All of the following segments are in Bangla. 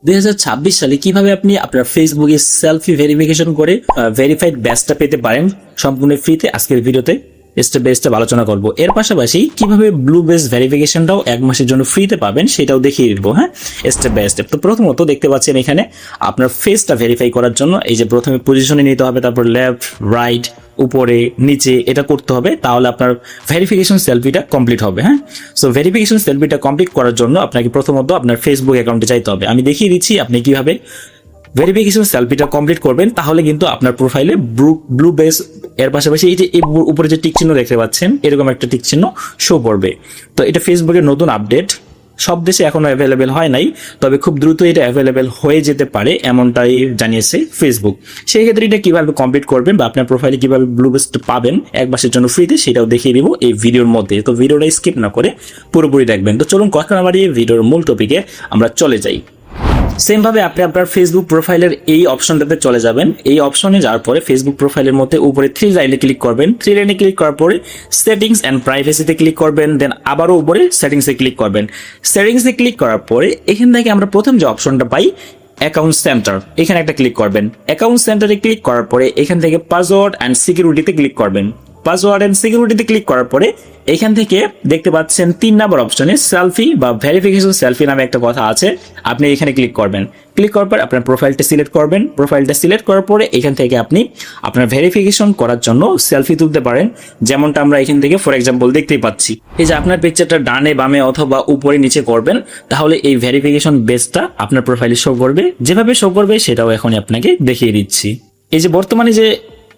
2026 সালে কিভাবে আপনি আপনার ফেসবুকে সেলফি ভেরিফিকেশন করে ভেরিফাইড ব্যাচটা পেতে পারেন সম্পূর্ণ ফ্রিতে আজকের ভিডিওতে স্টেপ বাই স্টেপ আলোচনা করব। এর পাশাপাশি কিভাবে ব্লু বেস ভেরিফিকেশনটাও 1 মাসের জন্য ফ্রিতে পাবেন সেটাও দেখিয়ে দিব। হ্যাঁ, স্টেপ বাই স্টেপ। তো প্রথমত দেখতে পাচ্ছেন এখানে আপনার ফেসটা ভেরিফাই করার জন্য এই যে প্রথমে পজিশনে নিতে হবে, তারপর লেফট রাইট উপরে নিচে এটা করতে হবে, তাহলে আপনার ভেরিফিকেশন সেলফিটা কমপ্লিট হবে। হ্যাঁ, সো ভেরিফিকেশন সেলফিটা কমপ্লিট করার জন্য আপনাকে প্রথমত আপনার ফেসবুক অ্যাকাউন্টে যাইতে হবে। আমি দেখিয়ে দিচ্ছি আপনি কিভাবে ভেরিফিকেশন সেলফিটা কমপ্লিট করবেন, তাহলে কিন্তু আপনার প্রোফাইলে ব্লু বেস এর পাশাপাশি এই যে উপরে যে টিক চিহ্ন দেখতে পাচ্ছেন এরকম একটা টিক চিহ্ন শো করবে। তো এটা ফেসবুকের নতুন আপডেট, সব দেশে এখনো অ্যাভেলেবেল হয় নাই, তবে খুব দ্রুত এটা অ্যাভেলেবেল হয়ে যেতে পারে এমনটাই জানিয়েছে ফেসবুক। সেই ক্ষেত্রে এটা কিভাবে কমপ্লিট করবেন বা আপনার প্রোফাইলে কিভাবে ব্লু বেসটা পাবেন 1 মাসের জন্য ফ্রিতে সেটাও দেখিয়ে দিব এই ভিডিওর মধ্যে। তো ভিডিওটা স্কিপ না করে পুরোপুরি দেখবেন। তো চলুন কথা না বাড়িয়ে ভিডিওর মূল টপিকে আমরা চলে যাই। সেম ভাবে আপনি আপনার ফেসবুক প্রোফাইলের এই অপশনটাতে চলে যাবেন। এই অপশনে যাওয়ার পরে ফেসবুক প্রোফাইলের মধ্যে উপরে 3 লাইনে ক্লিক করবেন। 3 লাইনে ক্লিক করার পরে সেটিংস এন্ড প্রাইভেসিতে ক্লিক করবেন, দেন আবারও উপরে সেটিংসে ক্লিক করবেন। সেটিংসে ক্লিক করার পরে এখান থেকে আমরা প্রথম যে অপশনটা পাই অ্যাকাউন্ট সেন্টার, এখানে একটা ক্লিক করবেন। অ্যাকাউন্ট সেন্টারে ক্লিক করার পরে এখান থেকে পাসওয়ার্ড এন্ড সিকিউরিটিতে ক্লিক করবেন। পাসওয়ার্ড এন্ড সিকিউরিটিতে ক্লিক করার পরে এখান থেকে দেখতে পাচ্ছেন 3 নম্বর অপশনে সেলফি বা ভেরিফিকেশন সেলফি নামে একটা কথা আছে, আপনি এখানে ক্লিক করবেন। ক্লিক করার পর আপনার প্রোফাইলটা সিলেক্ট করবেন। প্রোফাইলটা সিলেক্ট করার পরে এখান থেকে আপনি আপনার ভেরিফিকেশন করার জন্য সেলফি তুলতে পারেন, যেমনটা আমরা এখান থেকে ফর এক্সাম্পল দেখতেই পাচ্ছি। এই যে আপনার পিকচারটা ডানে বামে অথবা উপরে নিচে করবেন, তাহলে এই ভেরিফিকেশন বেসটা আপনার প্রোফাইলে শো করবে। যেভাবে শো করবে সেটাও এখন আপনাকে দেখিয়ে দিচ্ছি। এই যে বর্তমানে যে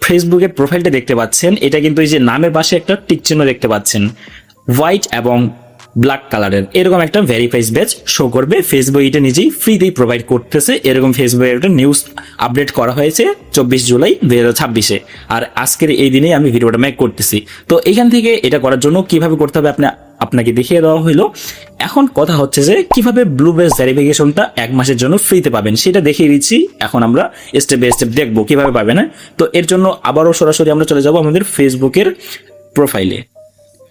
ফেসবুকের প্রোফাইলটা দেখতে পাচ্ছেন, এটা কিন্তু এই যে নামের পাশে একটা টিক চিহ্ন দেখতে পাচ্ছেন হোয়াইট এবং ব্ল্যাক কালারের, এরকম একটা ভেরিফাইড ব্যাচ শো করবে। ফেসবুক এটা নিজেই ফ্রিতেই প্রোভাইড করতেছে। এরকম ফেসবুকের একটা নিউজ আপডেট করা হয়েছে 24 জুলাই 2026-এ, আর আজকের এই দিনেই আমি ভিডিওটা মেক করতেছি। তো এখান থেকে এটা করার জন্য কিভাবে করতে হবে আপনাকে দেখিয়ে দেওয়া হলো। এখন কথা হচ্ছে যে কিভাবে ব্লু বেস ভেরিফিকেশনটা 1 মাসের জন্য ফ্রিতে পাবেন সেটা দেখিয়ে দিচ্ছি। এখন আমরা স্টেপ বাই স্টেপ দেখবো কিভাবে পাবেন। তো এর জন্য আবারও সরাসরি আমরা চলে যাব আমাদের ফেসবুকের প্রোফাইলে।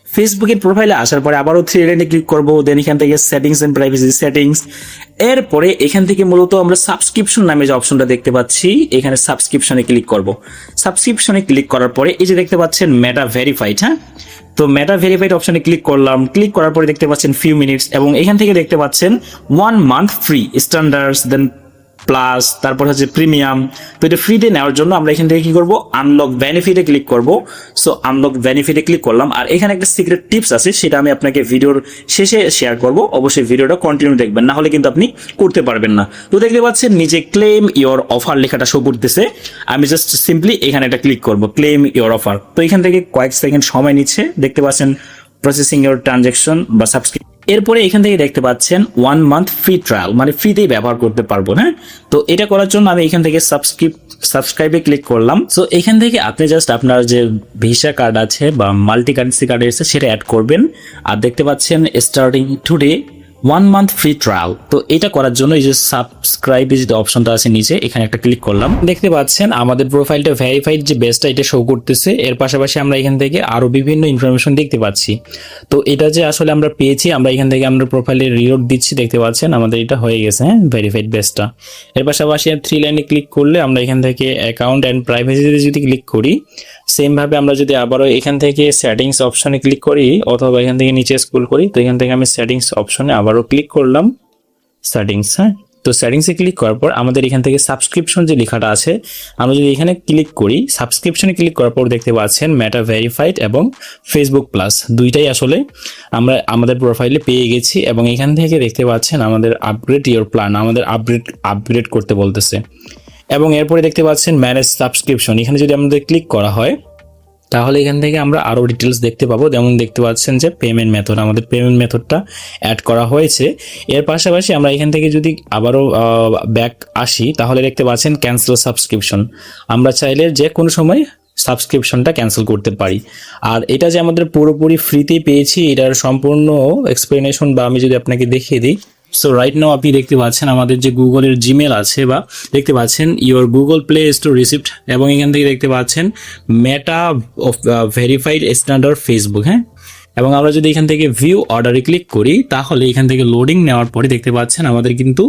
ফেসবুকের প্রোফাইলে আসার পরে আবারও 3 লাইনে ক্লিক করব, দেন এখান থেকে সেটিংস এন্ড প্রাইভেসি সেটিংস। এরপরে এখান থেকে মূলত আমরা সাবস্ক্রিপশন নামে যে অপশনটা দেখতে পাচ্ছি, এখানে সাবস্ক্রিপশনে ক্লিক করব। সাবস্ক্রিপশনে ক্লিক করার পরে এই যে দেখতে পাচ্ছেন মেটা ভেরিফাইড। হ্যাঁ, তো মেটা ভেরিফাইড অপশনে ক্লিক করলাম। ক্লিক করার পরে দেখতে পাচ্ছেন ফিউ মিনিটস, এবং এখান থেকে দেখতে পাচ্ছেন 1 মান্থ ফ্রি স্ট্যান্ডার্ডস, দেন প্লাস, তারপর হচ্ছে প্রিমিয়াম। তো এটা ফ্রিতে নেওয়ার জন্য আমরা এখান থেকে কি করব, আনলক বেনিফিটে ক্লিক করব। সো আনলক বেনিফিটে ক্লিক করলাম, আর এখানে একটা সিক্রেট টিপস আছে, সেটা আমি আপনাকে ভিডিওর শেষে শেয়ার করব। অবশ্যই ভিডিওটা কন্টিনিউ দেখবেন, না হলে কিন্তু আপনি করতে পারবেন না। তো দেখতে পাচ্ছেন নিচে ক্লেম ইওর অফার লেখাটা শো করতেছে। আমি জাস্ট সিম্পলি এখানে একটা ক্লিক করব, ক্লেম ইওর অফার। তো এখান থেকে কয়েক সেকেন্ড সময় নিচ্ছে, দেখতে পাচ্ছেন প্রসেসিং ইওর ট্রানজাকশন বা সাবস্ক্রিপশন। এরপরে এখান থেকে দেখতে পাচ্ছেন 1 মান্থ ফ্রি ট্রায়াল, মানে ফ্রিতেই ব্যবহার করতে পারবো। হ্যাঁ, তো এটা করার জন্য আমি এখান থেকে সাবস্ক্রাইবে ক্লিক করলাম। সো এখান থেকে আপনি জাস্ট আপনার যে ভিসা কার্ড আছে বা মাল্টি কারেন্সি কার্ড আছে সেটা অ্যাড করবেন। আর দেখতে পাচ্ছেন starting today 1 month free trial. তো এটা করার জন্য এই যে সাবস্ক্রাইবে যে অপশনটা আছে নিচে, এখানে একটা ক্লিক করলাম। দেখতে পাচ্ছেন আমাদের প্রোফাইলটা ভেরিফাইড যে বেসটা এটা শো করতেছে। এর পাশাপাশি আমরা এখান থেকে আরো বিভিন্ন ইনফরমেশন দেখতে পাচ্ছি। তো এটা যে আসলে আমরা পেয়েছি, আমরা এখান থেকে আমরা প্রোফাইলে রিলোড দিচ্ছি, দেখতে পাচ্ছেন আমাদের এটা হয়ে গেছে। হ্যাঁ, ভেরিফাইড বেসটা। এর পাশাপাশি 3 লাইনে ক্লিক করলে আমরা এখান থেকে অ্যাকাউন্ট এন্ড প্রাইভেসিতে যদি ক্লিক করি, সেম ভাবে আমরা যদি আবারও এখান থেকে সেটিংস অপশনে ক্লিক করি অথবা এখান থেকে নিচে স্ক্রল করি, তো এখান থেকে আমি সেটিংস অপশনে আবারও ক্লিক করলাম, সেটিংস। হ্যাঁ, তো সেটিংসে ক্লিক করার পর আমাদের এখান থেকে সাবস্ক্রিপশন যে লেখাটা আছে, আমরা যদি এখানে ক্লিক করি, সাবস্ক্রিপশনে ক্লিক করার পর দেখতে পাচ্ছেন মেটা ভেরিফাইড এবং ফেসবুক প্লাস, দুইটাই আসলে আমরা আমাদের প্রোফাইলে পেয়ে গেছি। এবং এখান থেকে দেখতে পাচ্ছেন আমাদের আপগ্রেড ইওর প্ল্যান, আমাদের আপগ্রেড করতে বলতেছে। এবং এরপরে দেখতে পাচ্ছেন ম্যানেজ সাবস্ক্রিপশন, এখানে যদি আমাদের ক্লিক করা হয় তাহলে এখান থেকে আমরা আরো ডিটেলস দেখতে পাবো। যেমন দেখতে পাচ্ছেন যে পেমেন্ট মেথড, আমাদের পেমেন্ট মেথডটা অ্যাড করা হয়েছে। এর পাশাপাশি আমরা এখান থেকে যদি আবারও ব্যাক আসি, তাহলে দেখতে পাচ্ছেন ক্যান্সেল সাবস্ক্রিপশন, আমরা চাইলে যে কোনো সময় সাবস্ক্রিপশনটা ক্যান্সেল করতে পারি। আর এটা যে আমাদের পুরোপুরি ফ্রিতেই পেয়েছি, এটার সম্পূর্ণ এক্সপ্লেনেশন বা আমি যদি আপনাকে দেখিয়ে দিই। সো রাইট নাও আপনি দেখতে পাচ্ছেন আমাদের যে গুগলের জিমেল আছে, বা দেখতে পাচ্ছেন your Google play store receipt, এবং এখান থেকে দেখতে পাচ্ছেন মেটা ভেরিফাইড স্ট্যান্ডার্ড ফেসবুক। হ্যাঁ, এবং আমরা যদি এখান থেকে ভিউ অর্ডারে ক্লিক করি তাহলে এখান থেকে লোডিং নেওয়ার পরে দেখতে পাচ্ছেন আমাদের কিন্তু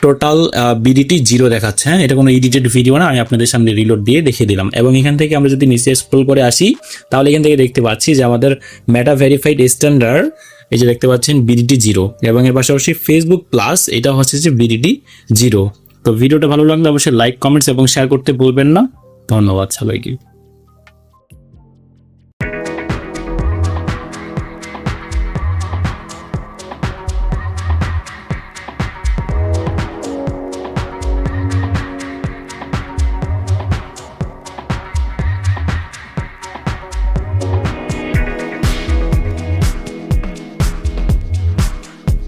টোটাল বিডিটি 0 দেখাচ্ছে। হ্যাঁ, এটা কোনো এডিটেড ভিডিও না, আমি আপনাদের সামনে রিলোড দিয়ে দেখিয়ে দিলাম। এবং এখান থেকে আমরা যদি নিচে স্ক্রল করে আসি তাহলে এখান থেকে দেখতে পাচ্ছি যে আমাদের মেটা ভেরিফাইড স্ট্যান্ডার্ড এই যে দেখতে পাচ্ছেন বিডিটি 0 এবং এর পাশাপাশি ফেসবুক প্লাস এটা হচ্ছে যে বিডিটি 0। তো ভিডিওটা ভালো লাগলে অবশ্যই লাইক, কমেন্টস এবং শেয়ার করতে ভুলবেন না। ধন্যবাদ সবাইকে।